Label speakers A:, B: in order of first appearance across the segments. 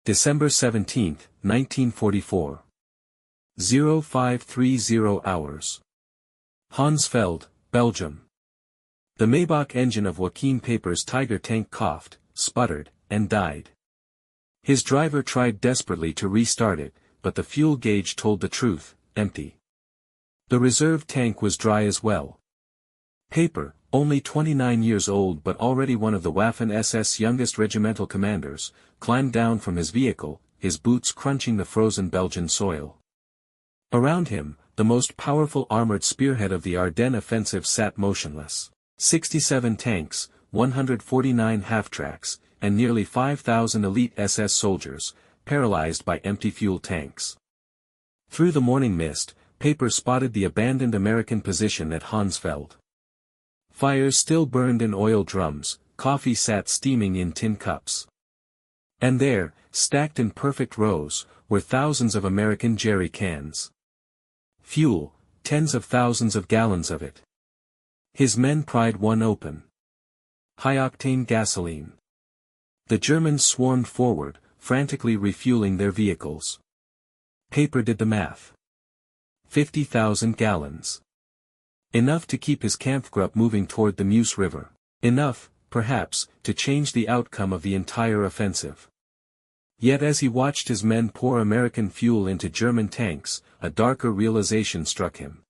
A: December 17, 1944. 0530 hours. Honsfeld, Belgium. The Maybach engine of Joachim Peiper's Tiger tank coughed, sputtered, and died. His driver tried desperately to restart it, but the fuel gauge told the truth, empty. The reserve tank was dry as well. Peiper, only 29 years old but already one of the Waffen-SS youngest regimental commanders, climbed down from his vehicle, his boots crunching the frozen Belgian soil. Around him, the most powerful armored spearhead of the Ardennes offensive sat motionless. 67 tanks, 149 half-tracks, and nearly 5,000 elite SS soldiers, paralyzed by empty fuel tanks. Through the morning mist, Peiper spotted the abandoned American position at Honsfeld. Fires still burned in oil drums, coffee sat steaming in tin cups. And there, stacked in perfect rows, were thousands of American jerry cans. Fuel, tens of thousands of gallons of it. His men pried one open. High-octane gasoline. The Germans swarmed forward, frantically refueling their vehicles. Peiper did the math. 50,000 gallons. Enough to keep his Kampfgruppe moving toward the Meuse River. Enough, perhaps, to change the outcome of the entire offensive. Yet as he watched his men pour American fuel into German tanks, a darker realization struck him.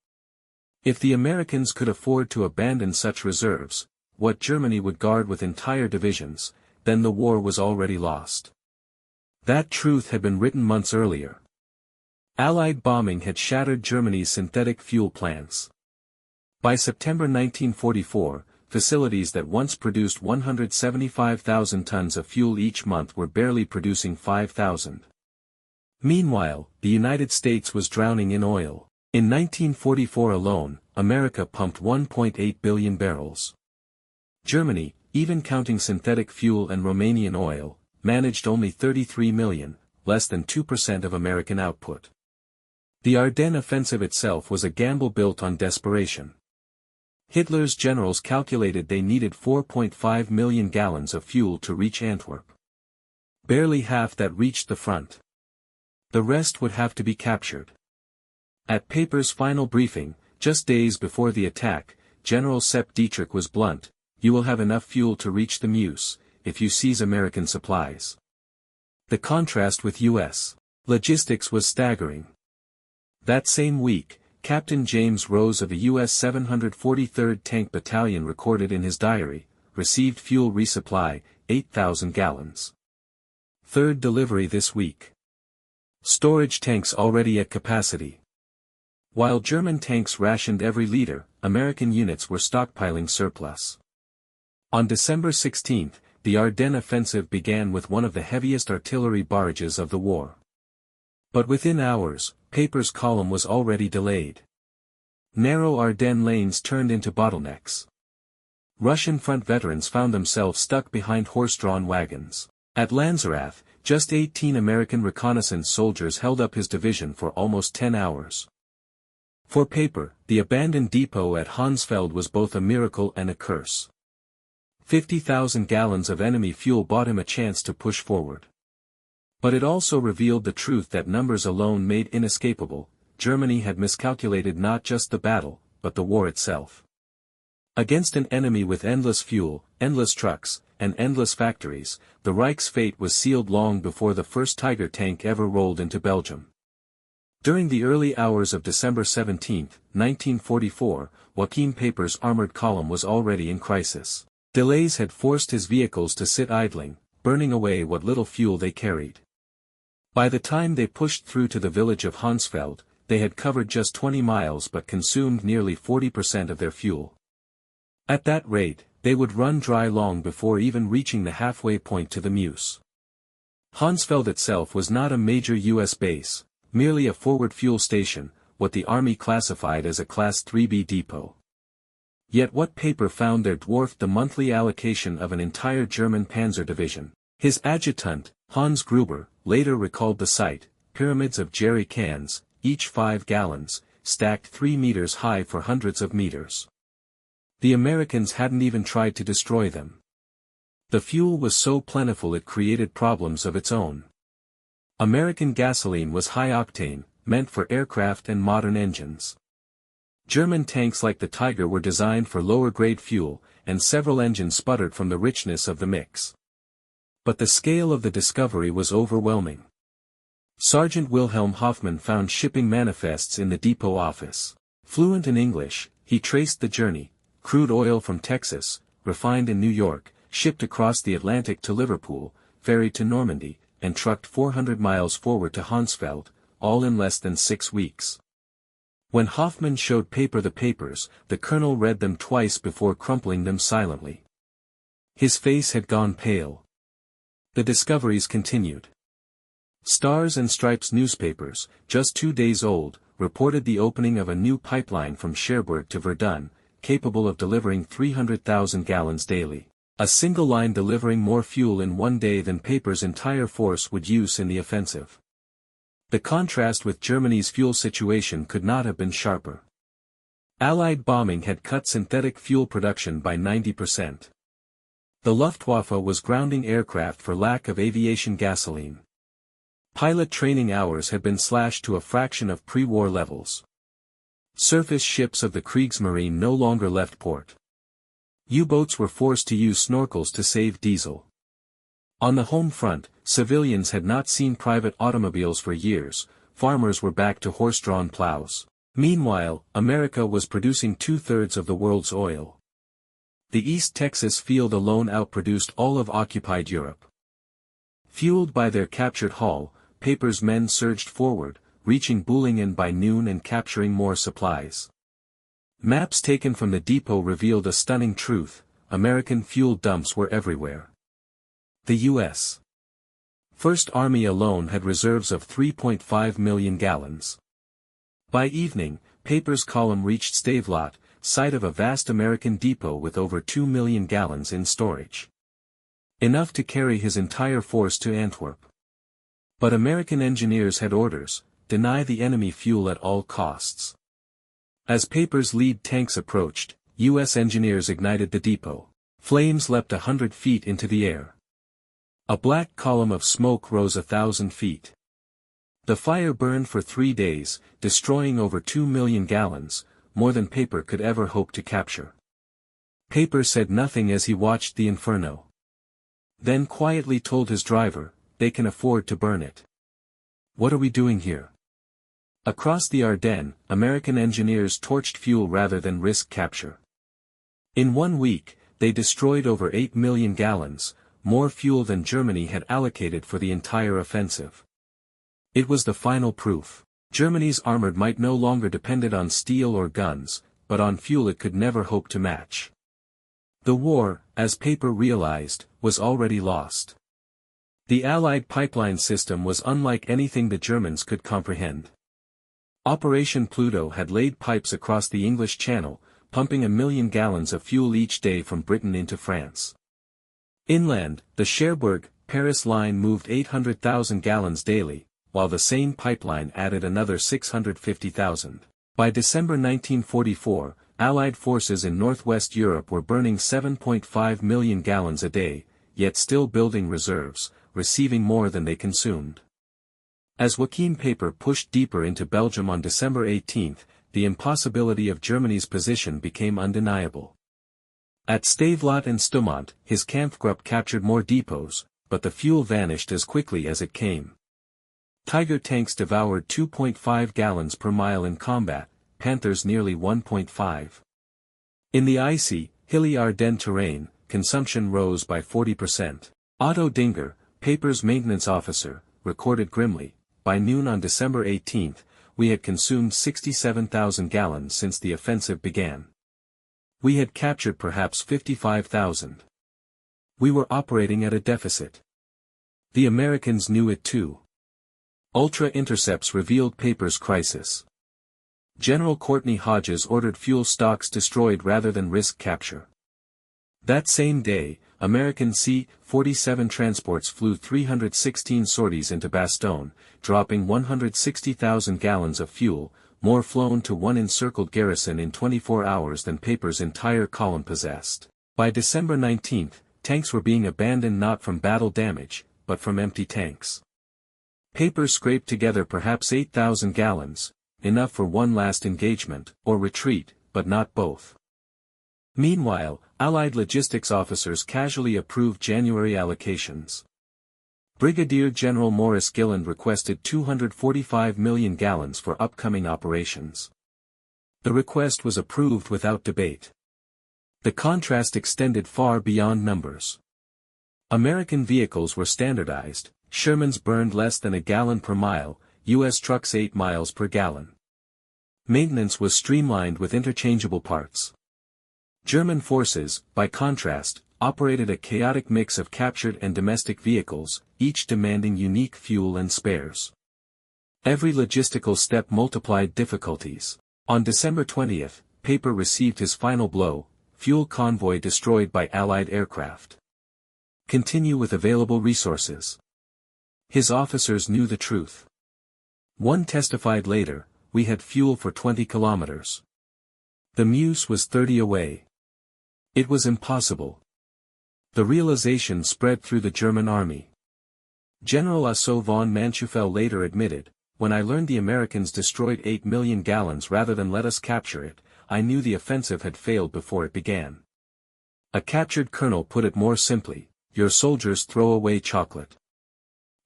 A: If the Americans could afford to abandon such reserves, what Germany would guard with entire divisions, then the war was already lost. That truth had been written months earlier. Allied bombing had shattered Germany's synthetic fuel plants. By September 1944, facilities that once produced 175,000 tons of fuel each month were barely producing 5,000. Meanwhile, the United States was drowning in oil. In 1944 alone, America pumped 1.8 billion barrels. Germany, even counting synthetic fuel and Romanian oil, managed only 33 million, less than 2% of American output. The Ardennes offensive itself was a gamble built on desperation. Hitler's generals calculated they needed 4.5 million gallons of fuel to reach Antwerp. Barely half that reached the front. The rest would have to be captured. At Peiper's final briefing, just days before the attack, General Sepp Dietrich was blunt: "You will have enough fuel to reach the Meuse, if you seize American supplies." The contrast with U.S. logistics was staggering. That same week, Captain James Rose of the U.S. 743rd Tank Battalion recorded in his diary, "Received fuel resupply, 8,000 gallons. Third delivery this week. Storage tanks already at capacity." While German tanks rationed every liter, American units were stockpiling surplus. On December 16, the Ardennes offensive began with one of the heaviest artillery barrages of the war. But within hours, Peiper's column was already delayed. Narrow Ardennes lanes turned into bottlenecks. Russian front veterans found themselves stuck behind horse-drawn wagons. At Lanzerath, just 18 American reconnaissance soldiers held up his division for almost 10 hours. For Peiper, the abandoned depot at Honsfeld was both a miracle and a curse. 50,000 gallons of enemy fuel bought him a chance to push forward. But it also revealed the truth that numbers alone made inescapable: Germany had miscalculated not just the battle, but the war itself. Against an enemy with endless fuel, endless trucks, and endless factories, the Reich's fate was sealed long before the first Tiger tank ever rolled into Belgium. During the early hours of December 17, 1944, Joachim Peiper's armored column was already in crisis. Delays had forced his vehicles to sit idling, burning away what little fuel they carried. By the time they pushed through to the village of Honsfeld, they had covered just 20 miles but consumed nearly 40% of their fuel. At that rate, they would run dry long before even reaching the halfway point to the Meuse. Honsfeld itself was not a major U.S. base, merely a forward fuel station, what the Army classified as a Class 3B depot. Yet what Peiper found there dwarfed the monthly allocation of an entire German panzer division. His adjutant, Hans Gruber, later recalled the sight: pyramids of jerry cans, each 5 gallons, stacked 3 meters high for hundreds of meters. The Americans hadn't even tried to destroy them. The fuel was so plentiful it created problems of its own. American gasoline was high-octane, meant for aircraft and modern engines. German tanks like the Tiger were designed for lower-grade fuel, and several engines sputtered from the richness of the mix. But the scale of the discovery was overwhelming. Sergeant Wilhelm Hoffman found shipping manifests in the depot office. Fluent in English, he traced the journey: crude oil from Texas, refined in New York, shipped across the Atlantic to Liverpool, ferried to Normandy, and trucked 400 miles forward to Honsfeld, all in less than 6 weeks. When Hoffman showed Peiper the papers, the colonel read them twice before crumpling them silently. His face had gone pale. The discoveries continued. Stars and Stripes newspapers, just 2 days old, reported the opening of a new pipeline from Cherbourg to Verdun, capable of delivering 300,000 gallons daily. A single line delivering more fuel in 1 day than Peiper's entire force would use in the offensive. The contrast with Germany's fuel situation could not have been sharper. Allied bombing had cut synthetic fuel production by 90%. The Luftwaffe was grounding aircraft for lack of aviation gasoline. Pilot training hours had been slashed to a fraction of pre-war levels. Surface ships of the Kriegsmarine no longer left port. U-boats were forced to use snorkels to save diesel. On the home front, civilians had not seen private automobiles for years, farmers were back to horse-drawn plows. Meanwhile, America was producing 2/3 of the world's oil. The East Texas field alone outproduced all of occupied Europe. Fueled by their captured hull, Peiper's men surged forward, reaching Bühlingen by noon and capturing more supplies. Maps taken from the depot revealed a stunning truth: American fuel dumps were everywhere. The U.S. First Army alone had reserves of 3.5 million gallons. By evening, Peiper's column reached Stavelot, site of a vast American depot with over 2 million gallons in storage. Enough to carry his entire force to Antwerp. But American engineers had orders: deny the enemy fuel at all costs. As Peiper's lead tanks approached, U.S. engineers ignited the depot. Flames leapt 100 feet into the air. A black column of smoke rose 1,000 feet. The fire burned for 3 days, destroying over 2 million gallons, more than Peiper could ever hope to capture. Peiper said nothing as he watched the inferno. Then quietly told his driver, "They can afford to burn it. What are we doing here?" Across the Ardennes, American engineers torched fuel rather than risk capture. In 1 week, they destroyed over 8 million gallons, more fuel than Germany had allocated for the entire offensive. It was the final proof. Germany's armored might no longer depended on steel or guns, but on fuel it could never hope to match. The war, as Peiper realized, was already lost. The Allied pipeline system was unlike anything the Germans could comprehend. Operation Pluto had laid pipes across the English Channel, pumping 1 million gallons of fuel each day from Britain into France. Inland, the Cherbourg-Paris line moved 800,000 gallons daily, while the Seine pipeline added another 650,000. By December 1944, Allied forces in northwest Europe were burning 7.5 million gallons a day, yet still building reserves, receiving more than they consumed. As Joachim Peiper pushed deeper into Belgium on December 18, the impossibility of Germany's position became undeniable. At Stavelot and Stumont, his Kampfgruppe captured more depots, but the fuel vanished as quickly as it came. Tiger tanks devoured 2.5 gallons per mile in combat, Panthers nearly 1.5. In the icy, hilly Ardennes terrain, consumption rose by 40%. Otto Dinger, Peiper's maintenance officer, recorded grimly, "By noon on December 18, we had consumed 67,000 gallons since the offensive began. We had captured perhaps 55,000. We were operating at a deficit. The Americans knew it too." Ultra intercepts revealed Peiper's crisis. General Courtney Hodges ordered fuel stocks destroyed rather than risk capture. That same day, American C-47 transports flew 316 sorties into Bastogne, dropping 160,000 gallons of fuel, more flown to one encircled garrison in 24 hours than Peiper's entire column possessed. By December 19, tanks were being abandoned not from battle damage, but from empty tanks. Peiper scraped together perhaps 8,000 gallons, enough for one last engagement, or retreat, but not both. Meanwhile, Allied logistics officers casually approved January allocations. Brigadier General Morris Gilland requested 245 million gallons for upcoming operations. The request was approved without debate. The contrast extended far beyond numbers. American vehicles were standardized, Shermans burned less than a gallon per mile, U.S. trucks 8 miles per gallon. Maintenance was streamlined with interchangeable parts. German forces, by contrast, operated a chaotic mix of captured and domestic vehicles, each demanding unique fuel and spares. Every logistical step multiplied difficulties. On December 20, Peiper received his final blow: fuel convoy destroyed by Allied aircraft. Continue with available resources. His officers knew the truth. One testified later, "We had fuel for 20 kilometers. The Meuse was 30 away. It was impossible." The realization spread through the German army. General Asso von Manschufel later admitted, "When I learned the Americans destroyed 8 million gallons rather than let us capture it, I knew the offensive had failed before it began." A captured colonel put it more simply: "Your soldiers throw away chocolate.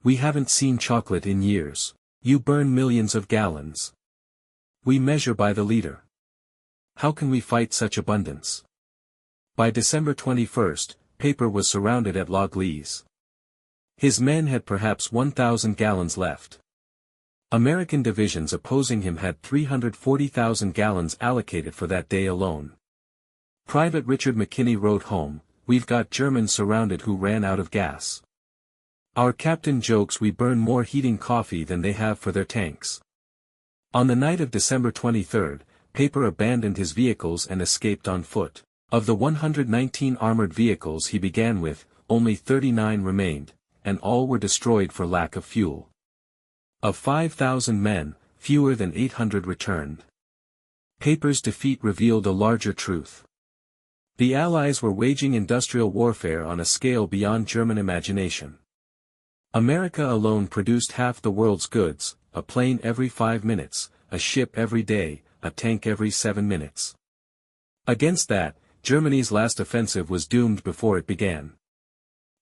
A: We haven't seen chocolate in years. You burn millions of gallons. We measure by the liter. How can we fight such abundance?" By December 21, Peiper was surrounded at La Gleize. His men had perhaps 1,000 gallons left. American divisions opposing him had 340,000 gallons allocated for that day alone. Private Richard McKinney wrote home, "We've got Germans surrounded who ran out of gas. Our captain jokes we burn more heating coffee than they have for their tanks." On the night of December 23, Peiper abandoned his vehicles and escaped on foot. Of the 119 armored vehicles he began with, only 39 remained, and all were destroyed for lack of fuel. Of 5,000 men, fewer than 800 returned. Peiper's defeat revealed a larger truth. The Allies were waging industrial warfare on a scale beyond German imagination. America alone produced half the world's goods: a plane every 5 minutes, a ship every day, a tank every 7 minutes. Against that, Germany's last offensive was doomed before it began.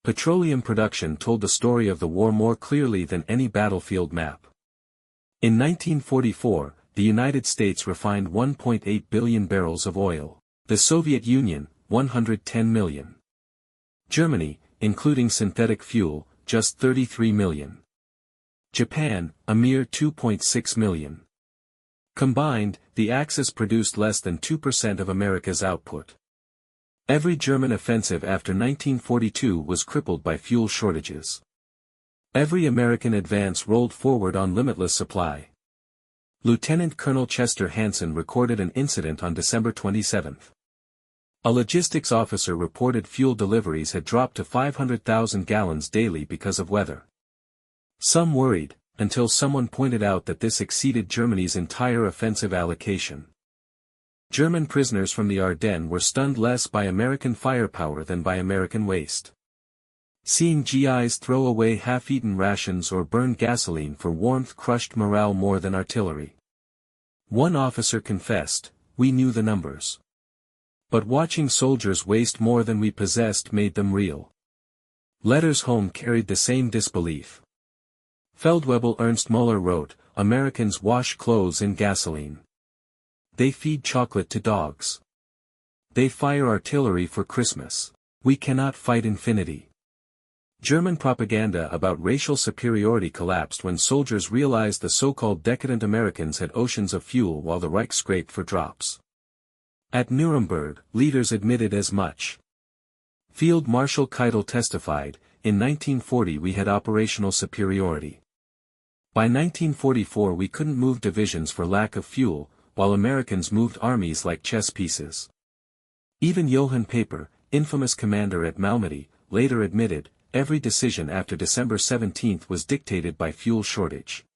A: Petroleum production told the story of the war more clearly than any battlefield map. In 1944, the United States refined 1.8 billion barrels of oil. The Soviet Union, 110 million. Germany, including synthetic fuel, just 33 million. Japan, a mere 2.6 million. Combined, the Axis produced less than 2% of America's output. Every German offensive after 1942 was crippled by fuel shortages. Every American advance rolled forward on limitless supply. Lieutenant Colonel Chester Hansen recorded an incident on December 27. A logistics officer reported fuel deliveries had dropped to 500,000 gallons daily because of weather. Some worried, until someone pointed out that this exceeded Germany's entire offensive allocation. German prisoners from the Ardennes were stunned less by American firepower than by American waste. Seeing GIs throw away half-eaten rations or burn gasoline for warmth crushed morale more than artillery. One officer confessed, "We knew the numbers. But watching soldiers waste more than we possessed made them real." Letters home carried the same disbelief. Feldwebel Ernst Muller wrote, "Americans wash clothes in gasoline. They feed chocolate to dogs. They fire artillery for Christmas. We cannot fight infinity." German propaganda about racial superiority collapsed when soldiers realized the so-called decadent Americans had oceans of fuel while the Reich scraped for drops. At Nuremberg, leaders admitted as much. Field Marshal Keitel testified, "In 1940 we had operational superiority. By 1944 we couldn't move divisions for lack of fuel, while Americans moved armies like chess pieces." Even Joachim Peiper, infamous commander at Malmedy, later admitted, "Every decision after December 17 was dictated by fuel shortage.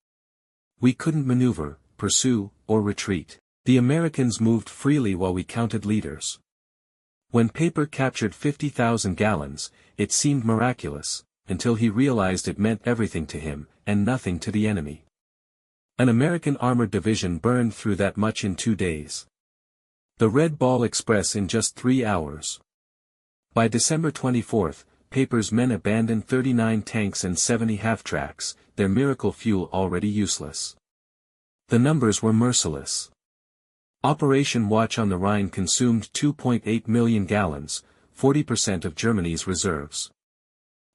A: We couldn't maneuver, pursue, or retreat. The Americans moved freely while we counted leaders." When Peiper captured 50,000 gallons, it seemed miraculous, until he realized it meant everything to him. and nothing to the enemy. An American armored division burned through that much in 2 days. The Red Ball Express in just 3 hours. By December 24, Peiper's men abandoned 39 tanks and 70 half-tracks, their miracle fuel already useless. The numbers were merciless. Operation Watch on the Rhine consumed 2.8 million gallons, 40% of Germany's reserves.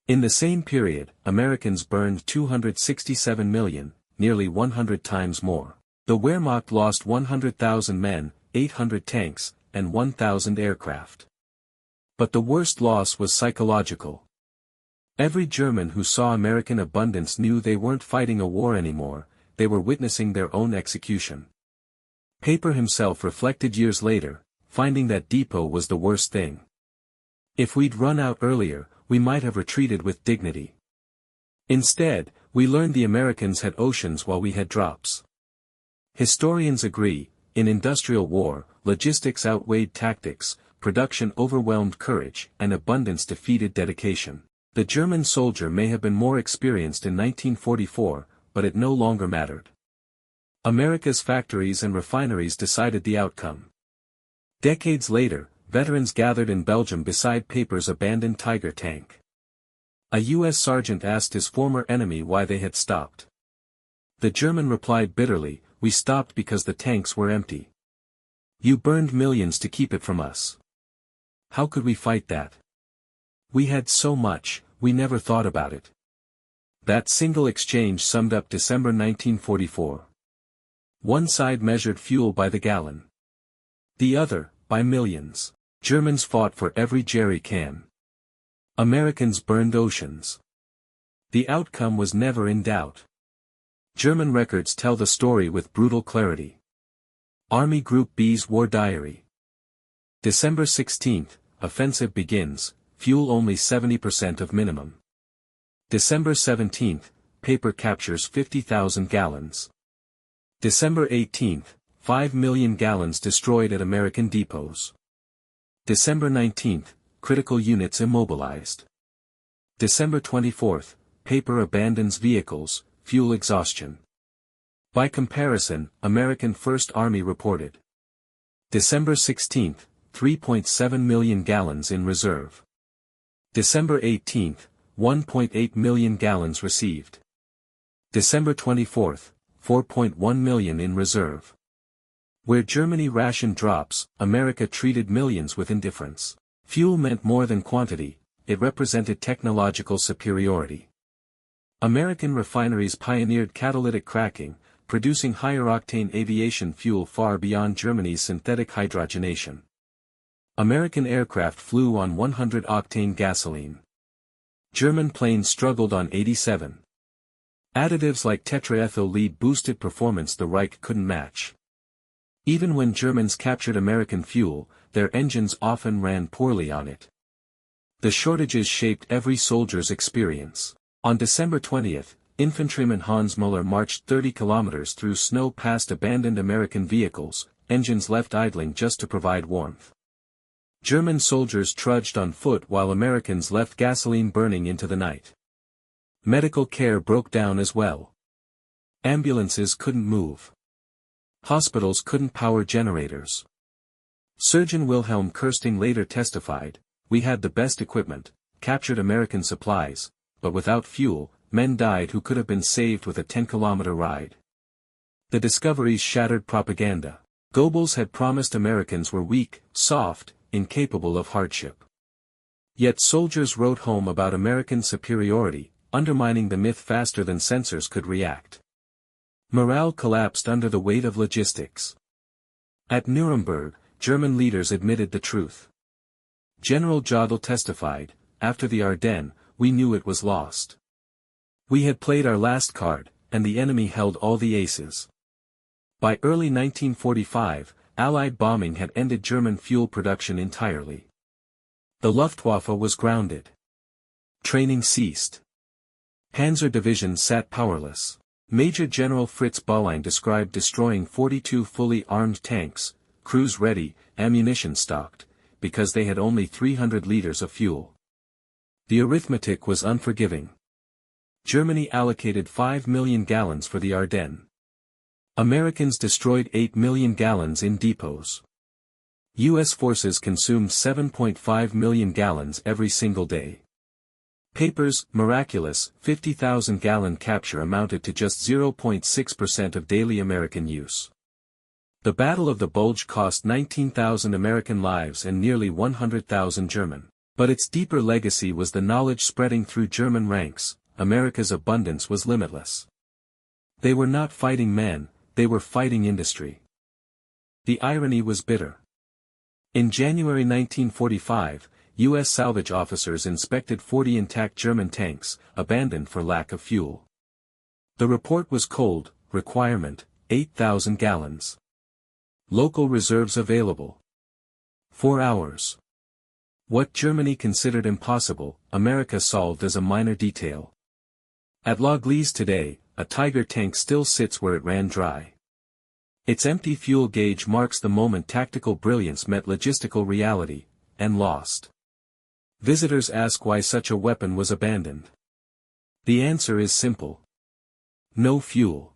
A: In the same period, Americans burned 267 million, nearly 100 times more. The Wehrmacht lost 100,000 men, 800 tanks, and 1,000 aircraft. But the worst loss was psychological. Every German who saw American abundance knew they weren't fighting a war anymore, they were witnessing their own execution. Peiper himself reflected years later, finding that depot was the worst thing. If we'd run out earlier, we might have retreated with dignity. Instead, we learned the Americans had oceans while we had drops. Historians agree, in industrial war, logistics outweighed tactics, production overwhelmed courage, and abundance defeated dedication. The German soldier may have been more experienced in 1944, but it no longer mattered. America's factories and refineries decided the outcome. Decades later, veterans gathered in Belgium beside Peiper's abandoned Tiger tank. A U.S. sergeant asked his former enemy why they had stopped. The German replied bitterly, "We stopped because the tanks were empty. You burned millions to keep it from us. How could we fight that? We had so much, we never thought about it." That single exchange summed up December 1944. One side measured fuel by the gallon. The other, by millions. Germans fought for every jerry can. Americans burned oceans. The outcome was never in doubt. German records tell the story with brutal clarity. Army Group B's War Diary. December 16, offensive begins, fuel only 70% of minimum. December 17, Peiper captures 50,000 gallons. December 18, 5 million gallons destroyed at American depots. December 19, critical units immobilized. December 24, Peiper abandons vehicles, fuel exhaustion. By comparison, American First Army reported. December 16, 3.7 million gallons in reserve. December 18, 1.8 million gallons received. December 24, 4.1 million in reserve. Where Germany rationed drops, America treated millions with indifference. Fuel meant more than quantity, it represented technological superiority. American refineries pioneered catalytic cracking, producing higher-octane aviation fuel far beyond Germany's synthetic hydrogenation. American aircraft flew on 100-octane gasoline. German planes struggled on 87. Additives like tetraethyl lead boosted performance the Reich couldn't match. Even when Germans captured American fuel, their engines often ran poorly on it. The shortages shaped every soldier's experience. On December 20, infantryman Hans Müller marched 30 kilometers through snow past abandoned American vehicles, engines left idling just to provide warmth. German soldiers trudged on foot while Americans left gasoline burning into the night. Medical care broke down as well. Ambulances couldn't move. Hospitals couldn't power generators. Surgeon Wilhelm Kirsting later testified, "We had the best equipment, captured American supplies, but without fuel, men died who could have been saved with a 10-kilometer ride." The discoveries shattered propaganda. Goebbels had promised Americans were weak, soft, incapable of hardship. Yet soldiers wrote home about American superiority, undermining the myth faster than censors could react. Morale collapsed under the weight of logistics. At Nuremberg, German leaders admitted the truth. General Jodl testified, "After the Ardennes, we knew it was lost. We had played our last card, and the enemy held all the aces." By early 1945, Allied bombing had ended German fuel production entirely. The Luftwaffe was grounded. Training ceased. Panzer divisions sat powerless. Major General Fritz Baulein described destroying 42 fully armed tanks, crews ready, ammunition stocked, because they had only 300 liters of fuel. The arithmetic was unforgiving. Germany allocated 5 million gallons for the Ardennes. Americans destroyed 8 million gallons in depots. U.S. forces consumed 7.5 million gallons every single day. Peiper's miraculous 50,000-gallon capture amounted to just 0.6% of daily American use. The Battle of the Bulge cost 19,000 American lives and nearly 100,000 German. But its deeper legacy was the knowledge spreading through German ranks. America's abundance was limitless. They were not fighting men, they were fighting industry. The irony was bitter. In January 1945, U.S. salvage officers inspected 40 intact German tanks, abandoned for lack of fuel. The report was cold: requirement, 8,000 gallons. Local reserves available. 4 hours. What Germany considered impossible, America solved as a minor detail. At L'Église today, a Tiger tank still sits where it ran dry. Its empty fuel gauge marks the moment tactical brilliance met logistical reality, and lost. Visitors ask why such a weapon was abandoned. The answer is simple. No fuel.